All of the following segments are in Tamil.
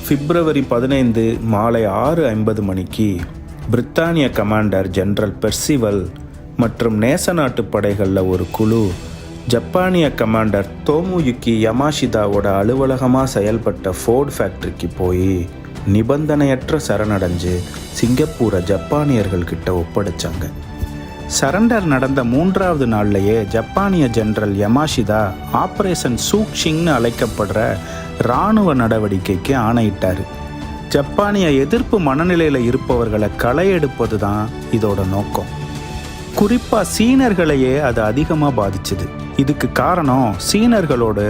பிப்ரவரி 15 மாலை 6:50 மணிக்கு பிரித்தானிய கமாண்டர் ஜெனரல் பெர்சிவல் மற்றும் நேச நாட்டு படைகளில் ஒரு குழு ஜப்பானிய கமாண்டர் தோமுயுக்கி யமாஷிதாவோட அலுவலகமாக செயல்பட்ட ஃபோர்ட் ஃபேக்ட்ரிக்கு போய் நிபந்தனையற்ற சரணடைஞ்சு சிங்கப்பூரை ஜப்பானியர்கள்கிட்ட ஒப்படைச்சாங்க. சரண்டர் நடந்த 3வது நாள்லேயே ஜப்பானிய ஜெனரல் யமாஷிதா ஆப்ரேஷன் சூக்ஷிங்னு அழைக்கப்படுற இராணுவ நடவடிக்கைக்கு ஆணையிட்டார். ஜப்பானிய எதிர்ப்பு மனநிலையில் இருப்பவர்களை களை எடுப்பது தான் இதோட நோக்கம். குறிப்பாக சீனர்களையே அது அதிகமாக பாதிச்சுது. இதுக்கு காரணம் சீனர்களோடு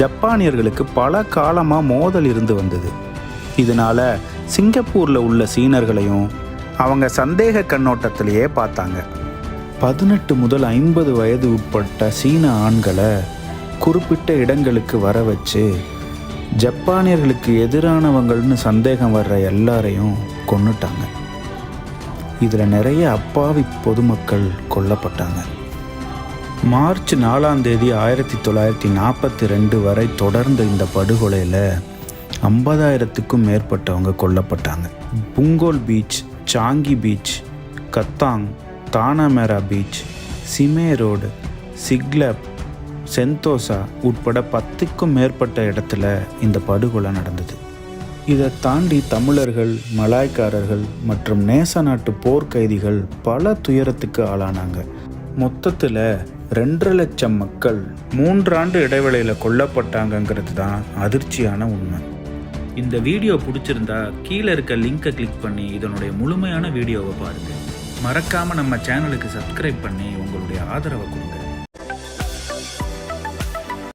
ஜப்பானியர்களுக்கு பல காலமாக மோதல் இருந்து வந்தது. இதனால் சிங்கப்பூரில் உள்ள சீனர்களையும் அவங்க சந்தேக கண்ணோட்டத்திலேயே பார்த்தாங்க. 18 முதல் 50 வயது உட்பட்ட சீன ஆண்களை குறிப்பிட்ட இடங்களுக்கு வர வச்சு ஜப்பானியர்களுக்கு எதிரானவங்கள்னு சந்தேகம் வர்ற எல்லாரையும் கொன்னுட்டாங்க. இதில் நிறைய அப்பாவி பொதுமக்கள் கொல்லப்பட்டாங்க. மார்ச் 4 1942 வரை தொடர்ந்த இந்த படுகொலையில் 50,000க்கும் மேற்பட்டவங்க கொல்லப்பட்டாங்க. Punggol beach, Changi beach, Katong, Tanah Merah beach, Simei road, Siglap, Sentosa உட்பட 10க்கும் மேற்பட்ட இடத்துல இந்த படுகொலை நடந்தது. இதை தாண்டி தமிழர்கள், மலாய்க்காரர்கள் மற்றும் நேச நாட்டு போர்க்கைதிகள் பல துயரத்துக்கு ஆளானாங்க. மொத்தத்தில் 2.5 லட்சம் மக்கள் 3 ஆண்டு இடைவெளியில் கொல்லப்பட்டாங்கங்கிறது தான் அதிர்ச்சியான உண்மை. இந்த வீடியோ பிடிச்சிருந்தா கீழே இருக்க லிங்கை கிளிக் பண்ணி இதனுடைய முழுமையான வீடியோவை பாருங்கள். மறக்காமல் நம்ம சேனலுக்கு சப்ஸ்கிரைப் பண்ணி உங்களுடைய ஆதரவை கொடுங்க.